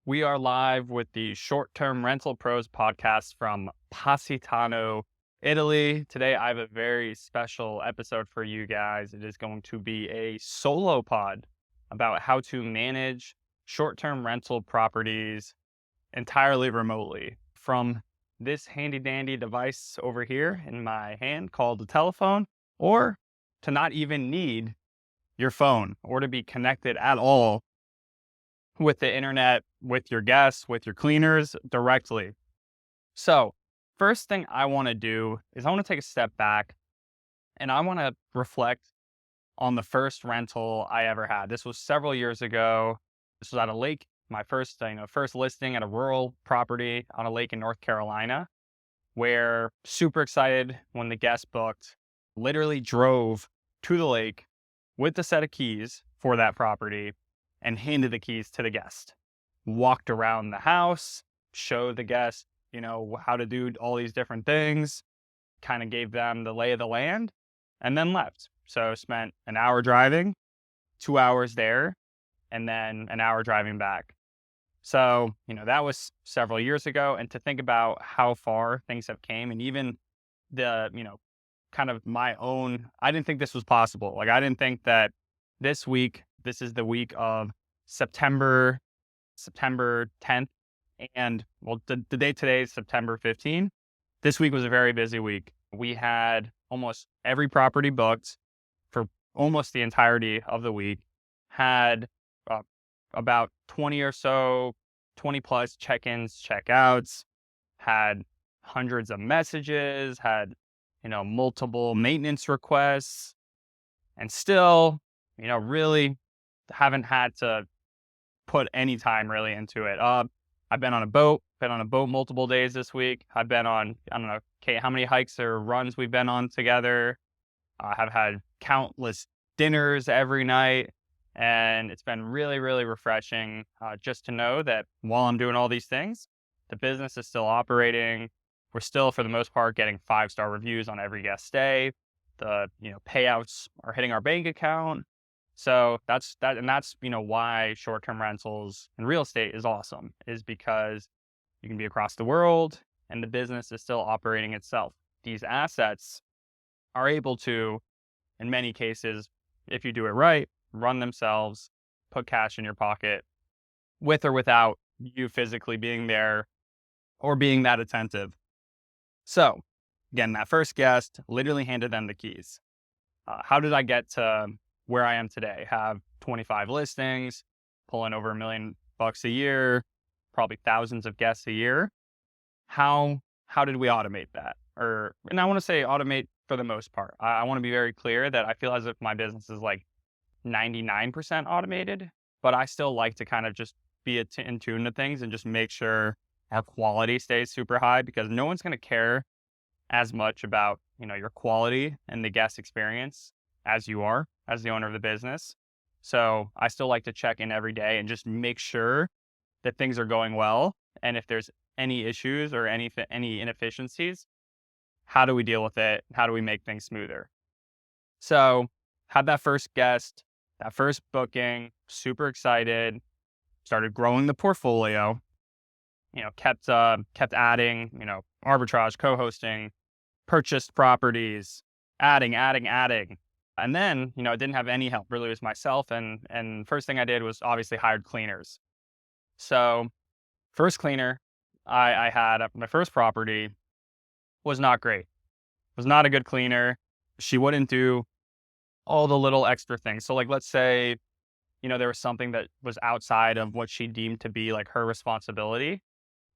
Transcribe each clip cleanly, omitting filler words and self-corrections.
We are live with the Short-Term Rental Pros podcast from Positano, Italy. Today, I have a very special episode for you guys. It is going to be a solo pod about how to manage short-term rental properties entirely remotely from this handy-dandy device over here in my hand called the telephone, or to not even need your phone or to be connected at all with the internet, with your guests, with your cleaners directly. So, first thing I want to do is I want to take a step back and I want to reflect on the first rental I ever had. This was several years ago. This was at a lake, my first listing at a rural property on a lake in North Carolina, where super excited when the guest booked, literally drove to the lake with the set of keys for that property and handed the keys to the guest. Walked around the house, showed the guest, how to do all these different things, kind of gave them the lay of the land, and then left. So spent an hour driving, 2 hours there, and then an hour driving back. So, that was several years ago. And to think about how far things have came and even the, kind of my own, I didn't think this was possible. Like, I didn't think that this is the week of September 10th. And the day today is September 15th. This week was a very busy week. We had almost every property booked for almost the entirety of the week, had about 20 plus check-ins, check-outs, had hundreds of messages, had, multiple maintenance requests, and still, really haven't had to put any time really into it. I've been on a boat multiple days this week. I've been on, I don't know, Kate, how many hikes or runs we've been on together. I have had countless dinners every night. And it's been really, really refreshing just to know that while I'm doing all these things, the business is still operating. We're still, for the most part, getting 5-star reviews on every guest stay. The payouts are hitting our bank account. So that's why short-term rentals and real estate is awesome, is because you can be across the world and the business is still operating itself. These assets are able to, in many cases, if you do it right, run themselves, put cash in your pocket, with or without you physically being there or being that attentive. So, again, that first guest literally handed them the keys. How did I get to where I am today? Have 25 listings, pulling over $1 million a year, probably thousands of guests a year. How did we automate that? And I want to say automate for the most part. I want to be very clear that I feel as if my business is like 99% automated, but I still like to kind of just be in tune to things and just make sure our quality stays super high, because no one's going to care as much about, your quality and the guest experience as you are as the owner of the business. So I still like to check in every day and just make sure that things are going well. And if there's any issues or any inefficiencies, how do we deal with it? How do we make things smoother? So had that first guest, that first booking, super excited, started growing the portfolio, kept adding, arbitrage, co-hosting, purchased properties, adding. And then, it didn't have any help. Really, it was myself. And first thing I did was obviously hired cleaners. So first cleaner I had at my first property was not great. Was not a good cleaner. She wouldn't do all the little extra things. So like, let's say, there was something that was outside of what she deemed to be like her responsibility.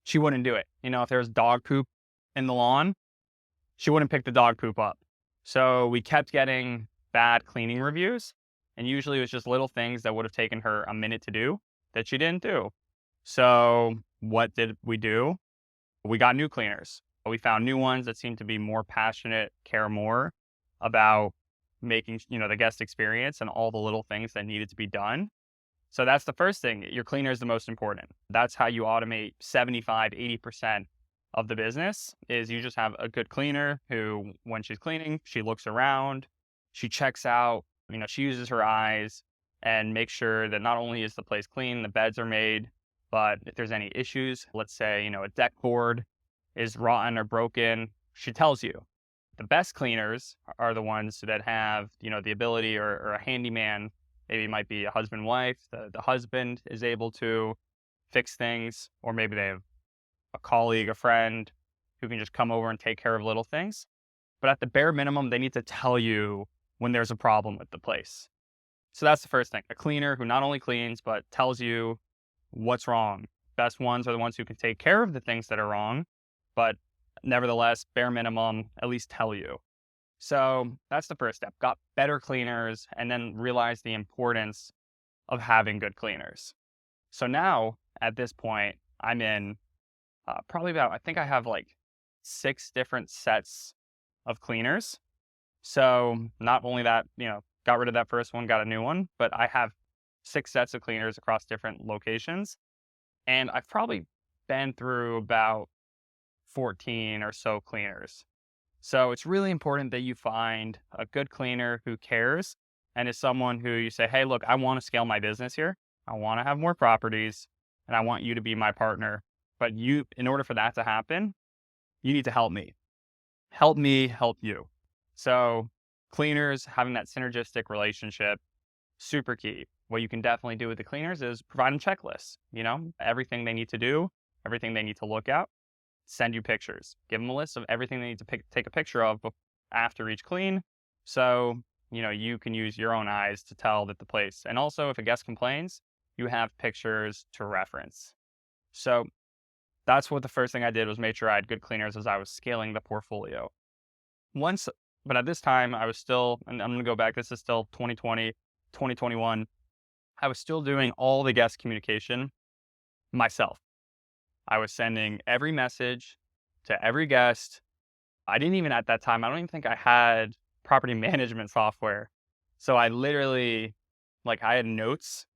She wouldn't do it. If there was dog poop in the lawn, she wouldn't pick the dog poop up. So we kept getting bad cleaning reviews. And usually it was just little things that would have taken her a minute to do that she didn't do. So what did we do? We got new cleaners. We found new ones that seemed to be more passionate, care more about making, the guest experience and all the little things that needed to be done. So that's the first thing. Your cleaner is the most important. That's how you automate 75, 80% of the business, is you just have a good cleaner who, when she's cleaning, she looks around, she checks out, she uses her eyes and makes sure that not only is the place clean, the beds are made, But if there's any issues, let's say, a deck board is rotten or broken, she tells you. The best cleaners are the ones that have, the ability or a handyman, maybe it might be a husband, wife, the husband is able to fix things, or maybe they have a colleague, a friend who can just come over and take care of little things. But at the bare minimum, they need to tell you when there's a problem with the place. So that's the first thing. A cleaner who not only cleans, but tells you what's wrong. Best ones are the ones who can take care of the things that are wrong, but nevertheless, bare minimum, at least tell you. So that's the first step. Got better cleaners, and then realize the importance of having good cleaners. So now, at this point, I'm in probably about, I think I have like 6 different sets of cleaners. So not only that, got rid of that first one, got a new one, but I have 6 sets of cleaners across different locations. And I've probably been through about 14 or so cleaners. So it's really important that you find a good cleaner who cares and is someone who you say, hey, look, I want to scale my business here. I want to have more properties and I want you to be my partner. But in order for that to happen, you need to help me. Help me help you. So cleaners, having that synergistic relationship, super key. What you can definitely do with the cleaners is provide them checklists, everything they need to do, everything they need to look at, send you pictures, give them a list of everything they need to take a picture of after each clean. So, you can use your own eyes to tell that the place, and also if a guest complains, you have pictures to reference. So that's what the first thing I did was make sure I had good cleaners as I was scaling the portfolio. But at this time I was still, and I'm going to go back, this is still 2020, 2021. I was still doing all the guest communication myself. I was sending every message to every guest. I didn't even at that time, I don't even think I had property management software. So I literally, I had notes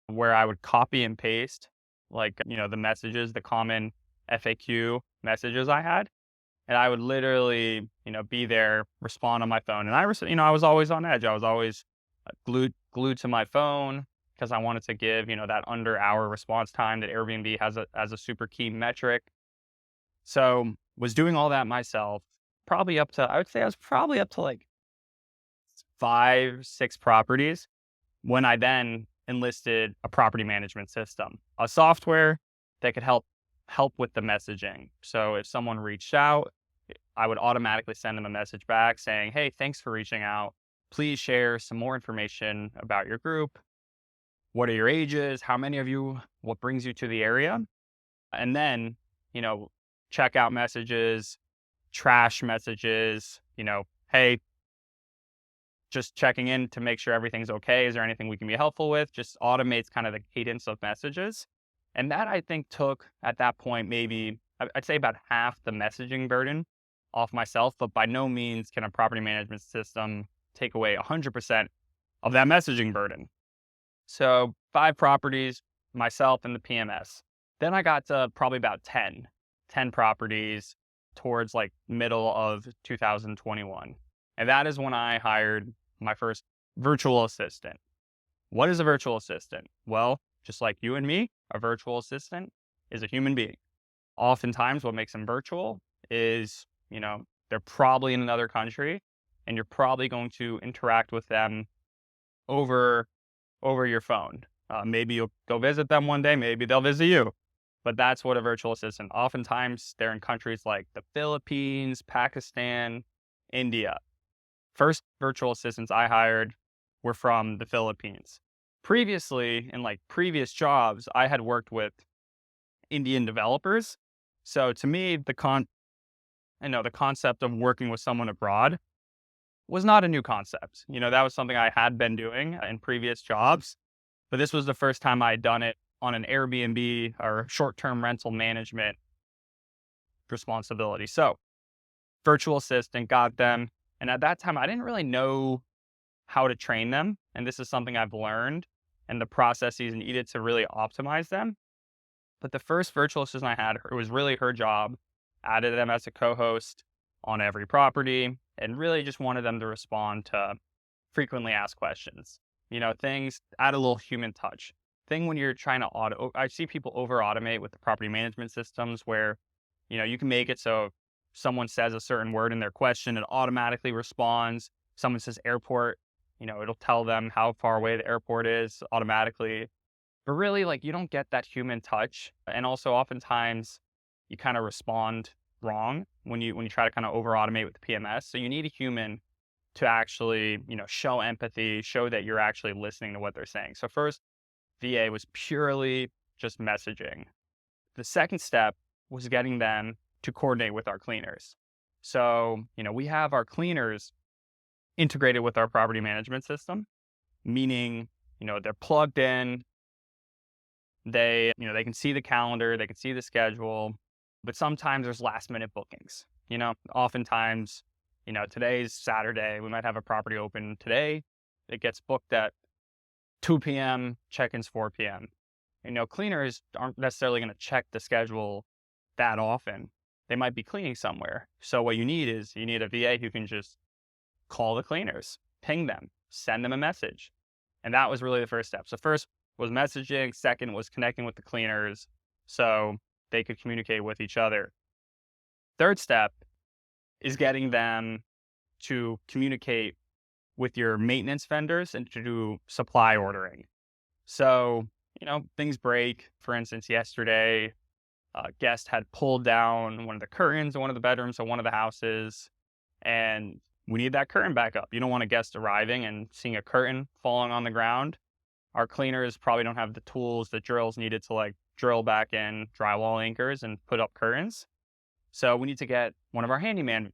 where I would copy and paste, the messages, the common FAQ messages I had. And I would literally, be there, respond on my phone. And I was always on edge. I was always glued to my phone because I wanted to give, that under hour response time that Airbnb has as a super key metric. So was doing all that myself, I would say I was probably up to like 5, 6 properties when I then enlisted a property management system, a software that could help with the messaging. So if someone reached out, I would automatically send them a message back saying, hey, thanks for reaching out. Please share some more information about your group. What are your ages? How many of you? What brings you to the area? And then, checkout messages, trash messages, hey, just checking in to make sure everything's okay. Is there anything we can be helpful with? Just automates kind of the cadence of messages. And that I think took at that point, maybe I'd say about half the messaging burden off myself, but by no means can a property management system take away 100% of that messaging burden. So 5 properties, myself and the PMS. Then I got to probably about 10 properties towards middle of 2021. And that is when I hired my first virtual assistant. What is a virtual assistant? Well, just like you and me, a virtual assistant is a human being. Oftentimes what makes them virtual is, they're probably in another country and you're probably going to interact with them over your phone. Maybe you'll go visit them one day, maybe they'll visit you. But that's what a virtual assistant. Oftentimes they're in countries like the Philippines, Pakistan, India. First virtual assistants I hired were from the Philippines. Previously, in previous jobs, I had worked with Indian developers. So to me, the concept of working with someone abroad was not a new concept. That was something I had been doing in previous jobs, but this was the first time I had done it on an Airbnb or short-term rental management responsibility. So virtual assistant, got them. And at that time, I didn't really know how to train them. And this is something I've learned and the processes needed to really optimize them. But the first virtual assistant I had, it was really her job. Added them as a co-host on every property and really just wanted them to respond to frequently asked questions. Things, add a little human touch. thing when you're trying to I see people over automate with the property management systems where, you can make it so someone says a certain word in their question, it automatically responds. Someone says airport, it'll tell them how far away the airport is automatically. But really, like, you don't get that human touch. And also oftentimes you kind of respond wrong when you try to kind of over automate with the PMS. So you need a human to actually, show empathy, show that you're actually listening to what they're saying. So first, VA was purely just messaging. The second step was getting them to coordinate with our cleaners. So, we have our cleaners integrated with our property management system, meaning, they're plugged in. They can see the calendar, they can see the schedule, but sometimes there's last minute bookings. Oftentimes, today's Saturday, we might have a property open today. It gets booked at 2 p.m., check-ins 4 p.m. Cleaners aren't necessarily going to check the schedule that often. They might be cleaning somewhere. So what you need is a VA who can just call the cleaners, ping them, send them a message. And that was really the first step. So first was messaging. Second was connecting with the cleaners so they could communicate with each other. Third step is getting them to communicate with your maintenance vendors and to do supply ordering. So, things break. For instance, yesterday, a guest had pulled down one of the curtains in one of the bedrooms of one of the houses, and we need that curtain back up. You don't want a guest arriving and seeing a curtain falling on the ground. Our cleaners probably don't have the tools, the drills needed to drill back in drywall anchors and put up curtains. So we need to get one of our handyman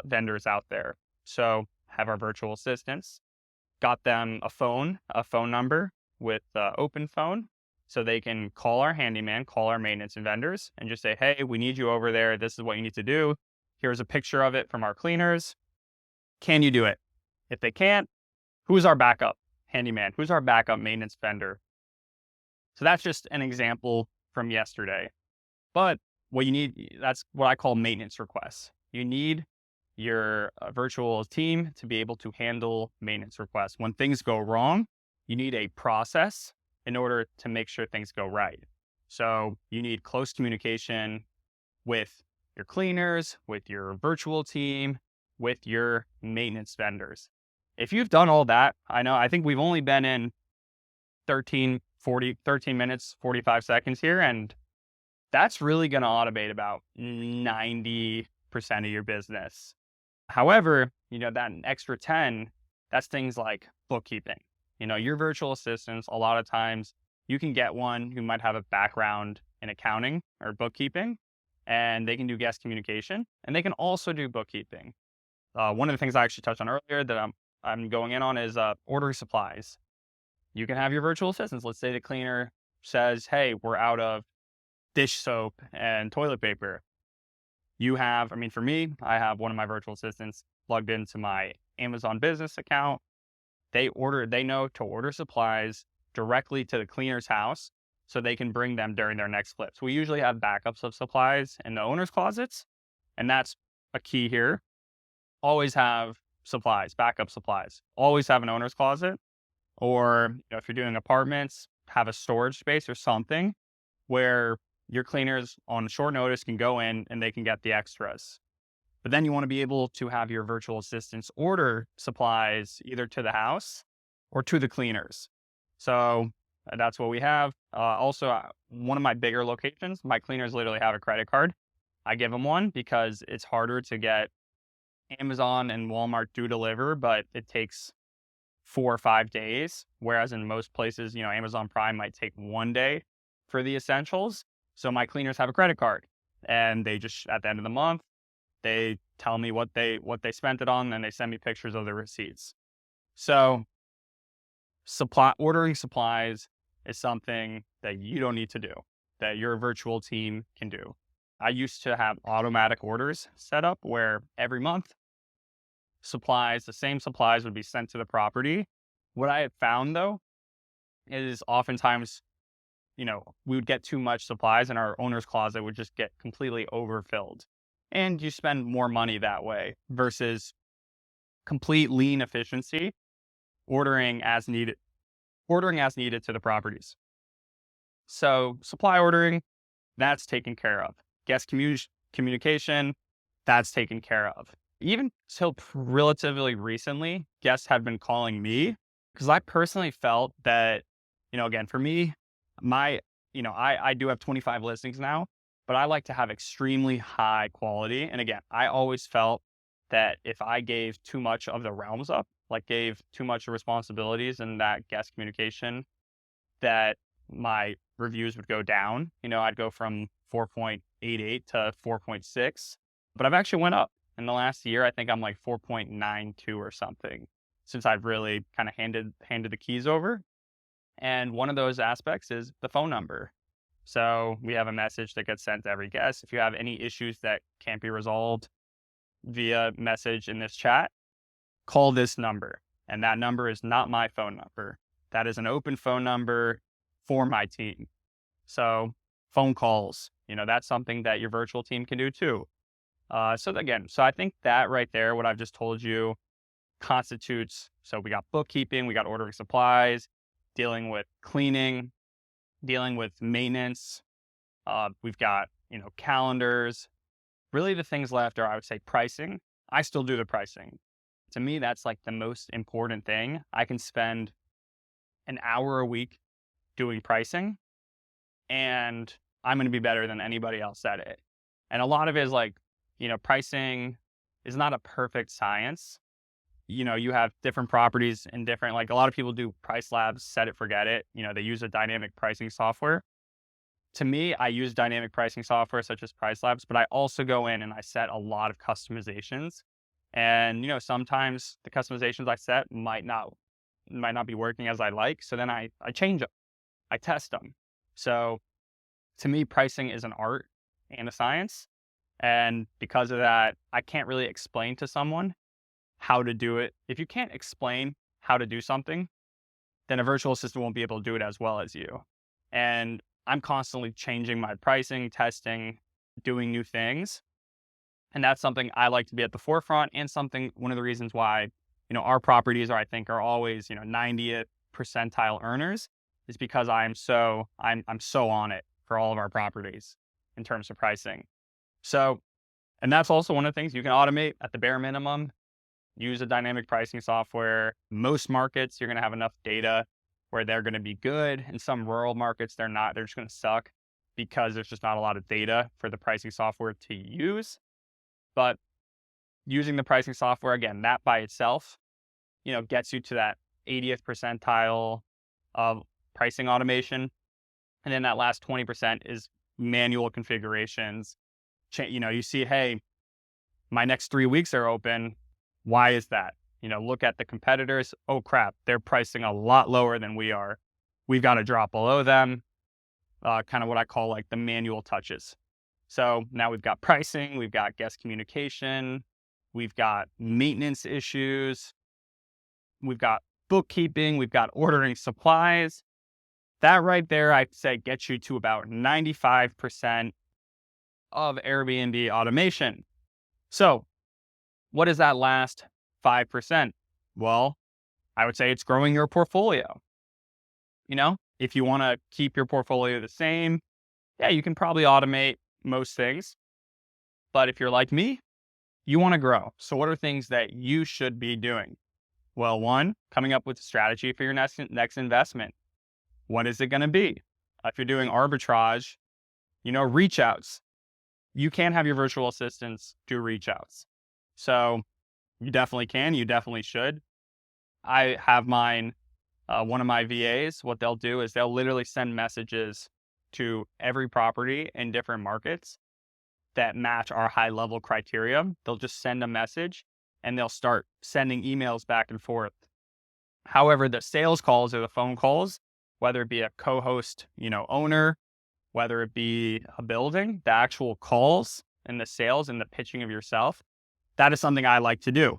vendors out there. So have our virtual assistants, got them a phone number with open phone, so they can call our handyman, call our maintenance and vendors, and just say, hey, we need you over there. This is what you need to do. Here's a picture of it from our cleaners. Can you do it? If they can't, who's our backup handyman? Who's our backup maintenance vendor? So that's just an example from yesterday. But what you need, that's what I call maintenance requests. You need your virtual team to be able to handle maintenance requests. When things go wrong, you need a process in order to make sure things go right. So you need close communication with your cleaners, with your virtual team, with your maintenance vendors. If you've done all that, I think we've only been in 13 minutes, 45 seconds here, and that's really going to automate about 90% of your business. However, that extra 10, that's things like bookkeeping. Your virtual assistants, a lot of times you can get one who might have a background in accounting or bookkeeping, and they can do guest communication, and they can also do bookkeeping. One of the things I actually touched on earlier that I'm going in on is ordering supplies. You can have your virtual assistants. Let's say the cleaner says, hey, we're out of dish soap and toilet paper. For me, I have one of my virtual assistants plugged into my Amazon business account. They know to order supplies directly to the cleaner's house so they can bring them during their next flips. We usually have backups of supplies in the owner's closets, and that's a key here. Always have supplies, backup supplies. Always have an owner's closet, or if you're doing apartments, have a storage space or something where your cleaners on short notice can go in and they can get the extras. But then you want to be able to have your virtual assistants order supplies either to the house or to the cleaners. So that's what we have. Also, one of my bigger locations, my cleaners literally have a credit card. I give them one because it's harder to get. Amazon and Walmart do deliver, but it takes 4 or 5 days. Whereas in most places, Amazon Prime might take 1 day for the essentials. So my cleaners have a credit card, and they just, at the end of the month, they tell me what they spent it on, and they send me pictures of the receipts. So ordering supplies is something that you don't need to do, that your virtual team can do. I used to have automatic orders set up where every month the same supplies would be sent to the property. What I have found though, is oftentimes, we would get too much supplies and our owner's closet would just get completely overfilled. And you spend more money that way versus complete lean efficiency, ordering as needed to the properties. So supply ordering, that's taken care of. Guest communication, that's taken care of. Even till relatively recently, guests have been calling me because I personally felt that, again, for me, my, I do have 25 listings now, but I like to have extremely high quality. And again, I always felt that if I gave too much of the realms up, like gave too much responsibilities in that guest communication, that my reviews would go down. I'd go from 4.88 to 4.6, but I've actually went up in the last year. I think I'm like 4.92 or something since I've really kind of handed the keys over. And one of those aspects is the phone number. So we have a message that gets sent to every guest. If you have any issues that can't be resolved via message in this chat, call this number. And that number is not my phone number. That is an open phone number for my team. So phone calls, that's something that your virtual team can do too. So I think that right there, what I've just told you constitutes, so we got bookkeeping, we got ordering supplies, dealing with cleaning, dealing with maintenance. We've got, calendars. Really the things left are, I would say, pricing. I still do the pricing. To me, that's like the most important thing. I can spend an hour a week doing pricing and I'm going to be better than anybody else at it. And a lot of it is like, pricing is not a perfect science. You have different properties and different, like a lot of people do price labs, set it, forget it. They use a dynamic pricing software. To me, I use dynamic pricing software such as Price Labs, but I also go in and I set a lot of customizations. And, sometimes the customizations I set might not be working as I like. So then I change them. I test them. So to me, pricing is an art and a science. And because of that, I can't really explain to someone how to do it. If you can't explain how to do something, then a virtual assistant won't be able to do it as well as you. And I'm constantly changing my pricing, testing, doing new things. And that's something I like to be at the forefront, and one of the reasons why, our properties I think are always, 90th percentile earners is because I'm so on it for all of our properties in terms of pricing. So, and that's also one of the things you can automate at the bare minimum. Use a dynamic pricing software. Most markets, you're going to have enough data where they're going to be good. In some rural markets, they're not. They're just going to suck because there's just not a lot of data for the pricing software to use. But using the pricing software, again, that by itself, gets you to that 80th percentile of pricing automation. And then that last 20% is manual configurations. You see, hey, my next 3 weeks are open. Why is that? Look at the competitors. Oh, crap. They're pricing a lot lower than we are. We've got to drop below them. Kind of what I call like the manual touches. So now we've got pricing, we've got guest communication, we've got maintenance issues, we've got bookkeeping, we've got ordering supplies. That right there, I'd say gets you to about 95% of Airbnb automation. So what is that last 5%? Well, I would say it's growing your portfolio. If you want to keep your portfolio the same, yeah, you can probably automate most things. But if you're like me, you want to grow. So what are things that you should be doing? Well, one, coming up with a strategy for your next investment. What is it going to be? If you're doing arbitrage, reach outs. You can have your virtual assistants do reach outs. So you definitely can. You definitely should. I have mine, one of my VAs, what they'll do is they'll literally send messages to every property in different markets that match our high level criteria. They'll just send a message and they'll start sending emails back and forth. However, the sales calls or the phone calls, whether it be a co-host, owner, whether it be a building, the actual calls and the sales and the pitching of yourself, that is something I like to do.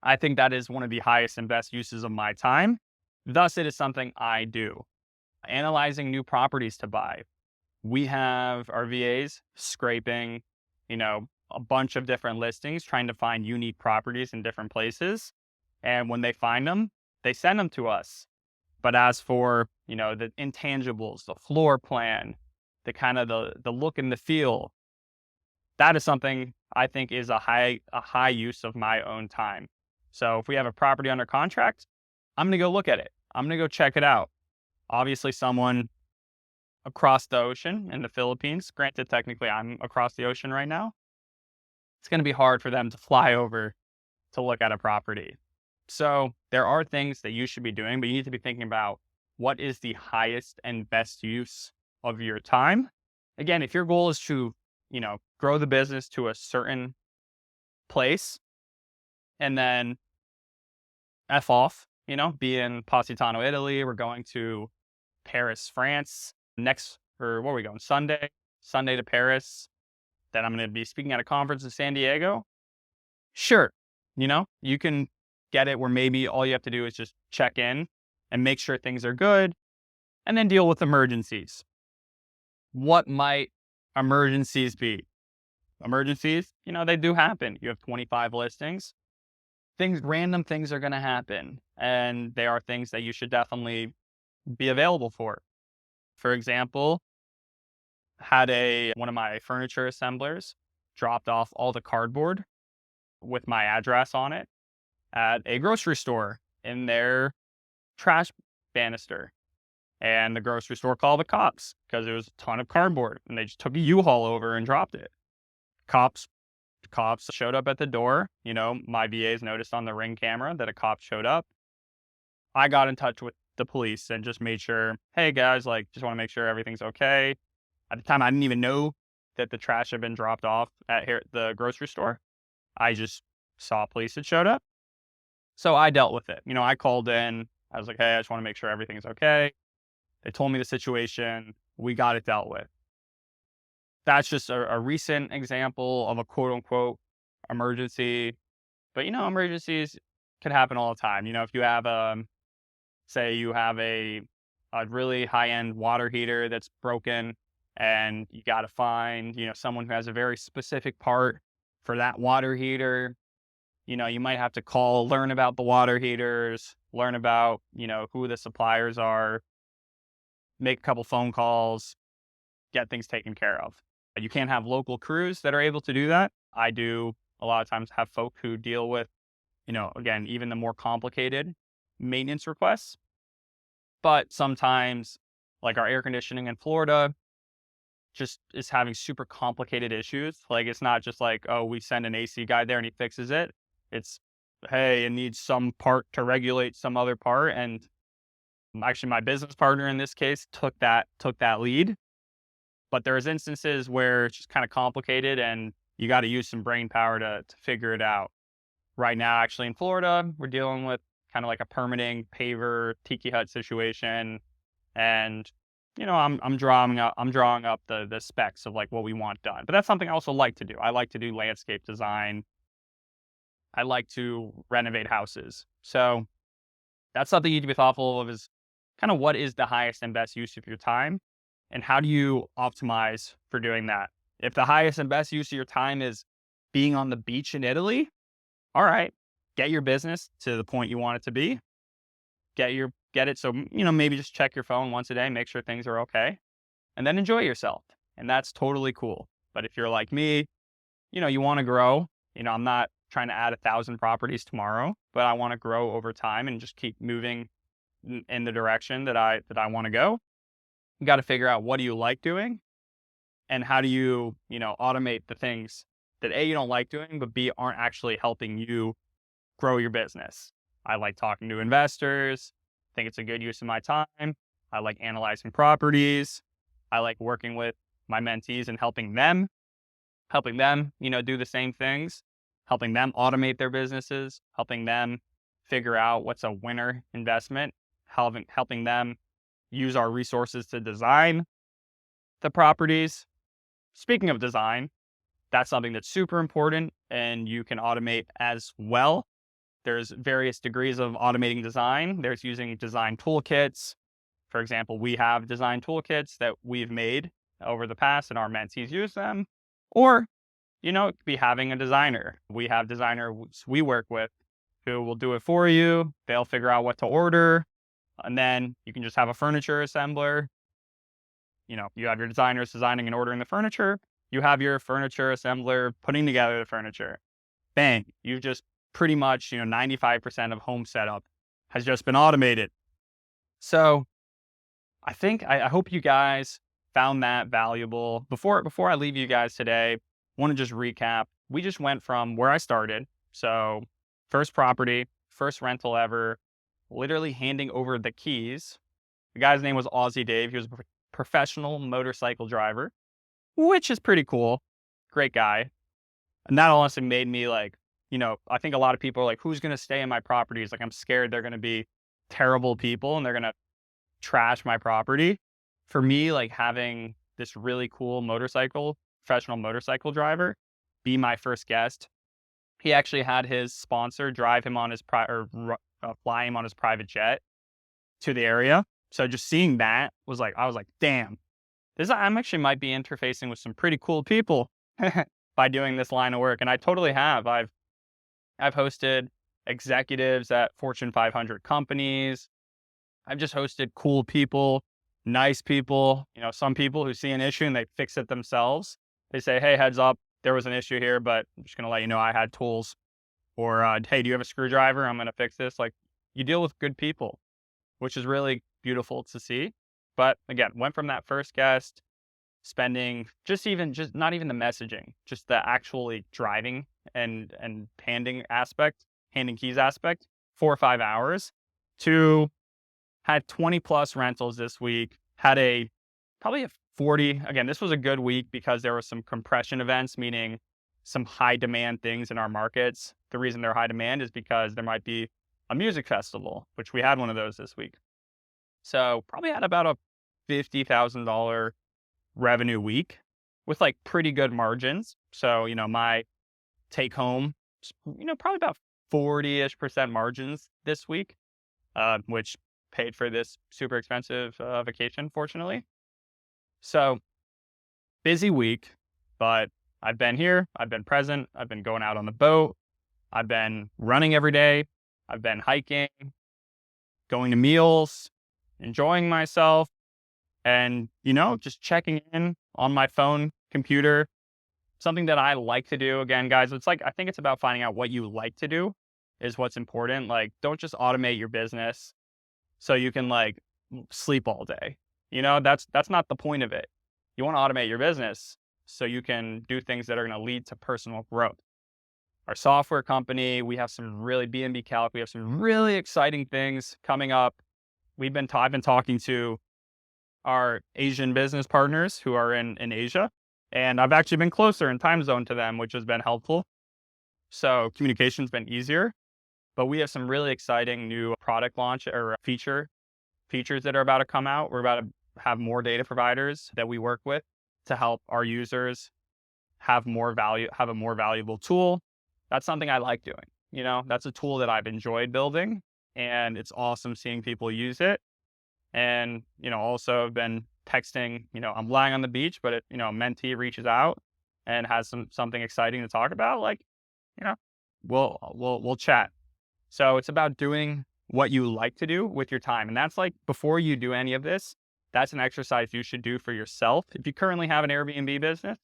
I think that is one of the highest and best uses of my time. Thus, it is something I do. Analyzing new properties to buy. We have our VAs scraping, a bunch of different listings, trying to find unique properties in different places. And when they find them, they send them to us. But as for, the intangibles, the floor plan, the kind of the look and the feel, that is something I think is a high use of my own time. So if we have a property under contract, I'm going to go look at it. I'm going to go check it out. Obviously, someone across the ocean in the Philippines, granted, technically I'm across the ocean right now, it's going to be hard for them to fly over to look at a property. So there are things that you should be doing, but you need to be thinking about what is the highest and best use of your time. Again, if your goal is to, grow the business to a certain place and then F off, be in Positano, Italy. We're going to Paris, France next, or where are we going? Sunday to Paris. Then I'm going to be speaking at a conference in San Diego. Sure. You can get it where maybe all you have to do is just check in and make sure things are good and then deal with emergencies. What might emergencies be? Emergencies, they do happen. You have 25 listings. Random things are going to happen, and they are things that you should definitely be available for. For example, had one of my furniture assemblers dropped off all the cardboard with my address on it at a grocery store in their trash banister. And the grocery store called the cops because there was a ton of cardboard, and they just took a U-Haul over and dropped it. Cops showed up at the door. My VAs noticed on the Ring camera that a cop showed up. I got in touch with the police and just made sure, hey guys, just want to make sure everything's okay. At the time, I didn't even know that the trash had been dropped off at the grocery store. I just saw police had showed up. So I dealt with it. I called in. I was like, hey, I just want to make sure everything's okay. They told me the situation. We got it dealt with. That's just a recent example of a quote unquote emergency. But, emergencies can happen all the time. If you have say you have a really high end water heater that's broken and you got to find, someone who has a very specific part for that water heater. You might have to learn about the water heaters, learn about, who the suppliers are, make a couple phone calls, get things taken care of. You can't have local crews that are able to do that. I do a lot of times have folk who deal with, again, even the more complicated maintenance requests. But sometimes, like our air conditioning in Florida, just is having super complicated issues. It's not just like, oh, we send an AC guy there and he fixes it. It's, hey, it needs some part to regulate some other part. And actually, my business partner in this case took that lead. But there's instances where it's just kind of complicated and you got to use some brain power to figure it out. Right now, actually in Florida, we're dealing with kind of like a permitting paver tiki hut situation. And, I'm drawing up the specs of what we want done. But that's something I also like to do. I like to do landscape design. I like to renovate houses. So that's something you need to be thoughtful of, is kind of what is the highest and best use of your time. And how do you optimize for doing that? If the highest and best use of your time is being on the beach in Italy, all right, get your business to the point you want it to be. Get it. So, maybe just check your phone once a day, make sure things are okay, and then enjoy yourself. And that's totally cool. But if you're like me, you want to grow, I'm not trying to add 1,000 properties tomorrow, but I want to grow over time and just keep moving in the direction that I want to go. You got to figure out, what do you like doing, and how do you, automate the things that A, you don't like doing, but B, aren't actually helping you grow your business. I like talking to investors. I think it's a good use of my time. I like analyzing properties. I like working with my mentees and helping them, do the same things, helping them automate their businesses, helping them figure out what's a winner investment, helping them use our resources to design the properties. Speaking of design, that's something that's super important and you can automate as well. There's various degrees of automating design. There's using design toolkits. For example, we have design toolkits that we've made over the past and our mentees use them. Or, it could be having a designer. We have designers we work with who will do it for you. They'll figure out what to order. And then you can just have a furniture assembler. You have your designers designing and ordering the furniture. You have your furniture assembler putting together the furniture. Bang, you've just pretty much, 95% of home setup has just been automated. So I hope you guys found that valuable. Before I leave you guys today, I want to just recap. We just went from where I started. So first property, first rental ever, literally handing over the keys. The guy's name was Aussie Dave. He was a professional motorcycle driver, which is pretty cool. Great guy. And that honestly made me like, I think a lot of people are like, who's going to stay in my properties? Like, I'm scared they're going to be terrible people and they're going to trash my property. For me, like having this really cool professional motorcycle driver be my first guest. He actually had his sponsor drive him on his fly him on his private jet to the area. So just seeing that was like, I was like, damn, I'm actually might be interfacing with some pretty cool people by doing this line of work. And I totally have. I've hosted executives at Fortune 500 companies. I've just hosted cool people, nice people, some people who see an issue and they fix it themselves. They say, hey, heads up, there was an issue here, but I'm just going to let you know I had tools. Or, hey, do you have a screwdriver? I'm going to fix this. Like, you deal with good people, which is really beautiful to see. But again, went from that first guest, spending just not even the messaging, just the actually driving and handing keys aspect, 4 or 5 hours, to had 20 plus rentals this week, had probably a 40. Again, this was a good week because there were some compression events, meaning some high demand things in our markets. The reason they're high demand is because there might be a music festival, which we had one of those this week. So probably had about a $50,000 revenue week with like pretty good margins. So, my take home, probably about 40-ish% margins this week, which paid for this super expensive vacation, fortunately. So busy week, but I've been here, I've been present, I've been going out on the boat, I've been running every day, I've been hiking, going to meals, enjoying myself, and, just checking in on my phone, computer, something that I like to do. Again, guys, it's like, I think it's about finding out what you like to do is what's important. Like, don't just automate your business so you can like sleep all day. That's not the point of it. You want to automate your business so you can do things that are going to lead to personal growth. Our software company, we have some really BNBCalc. We have some really exciting things coming up. I've been talking to our Asian business partners who are in Asia, and I've actually been closer in time zone to them, which has been helpful. So communication's been easier. But we have some really exciting new product launch or features that are about to come out. We're about to have more data providers that we work with to help our users have a more valuable tool. That's something I like doing. That's a tool that I've enjoyed building, and it's awesome seeing people use it. And, also been texting, I'm lying on the beach, but a mentee reaches out and has something exciting to talk about. Like, we'll chat. So it's about doing what you like to do with your time. And that's like, before you do any of this, that's an exercise you should do for yourself. If you currently have an Airbnb business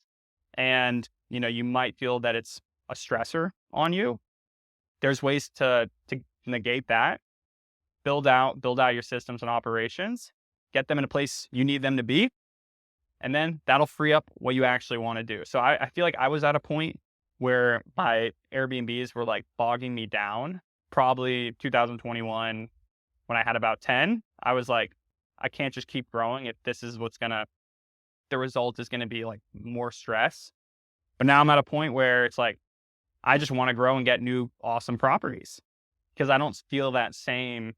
and, you might feel that it's a stressor on you, there's ways to negate that, build out your systems and operations, get them in a place you need them to be. And then that'll free up what you actually want to do. So I feel like I was at a point where my Airbnbs were like bogging me down. Probably 2021, when I had about 10, I was like, I can't just keep growing if this is the result is going to be like more stress. But now I'm at a point where it's like, I just want to grow and get new awesome properties because I don't feel that same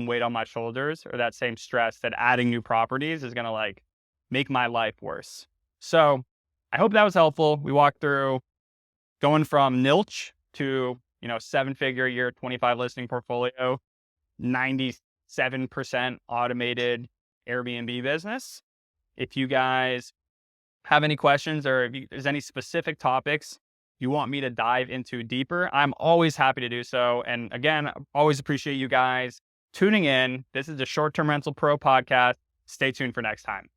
weight on my shoulders or that same stress that adding new properties is going to like make my life worse. So I hope that was helpful. We walked through going from nilch to 7-figure a year, 25 listing portfolio, 97% automated Airbnb business. If you guys have any questions or if there's any specific topics you want me to dive into deeper, I'm always happy to do so. And again, I always appreciate you guys tuning in. This is the Short Term Rental Pro podcast. Stay tuned for next time.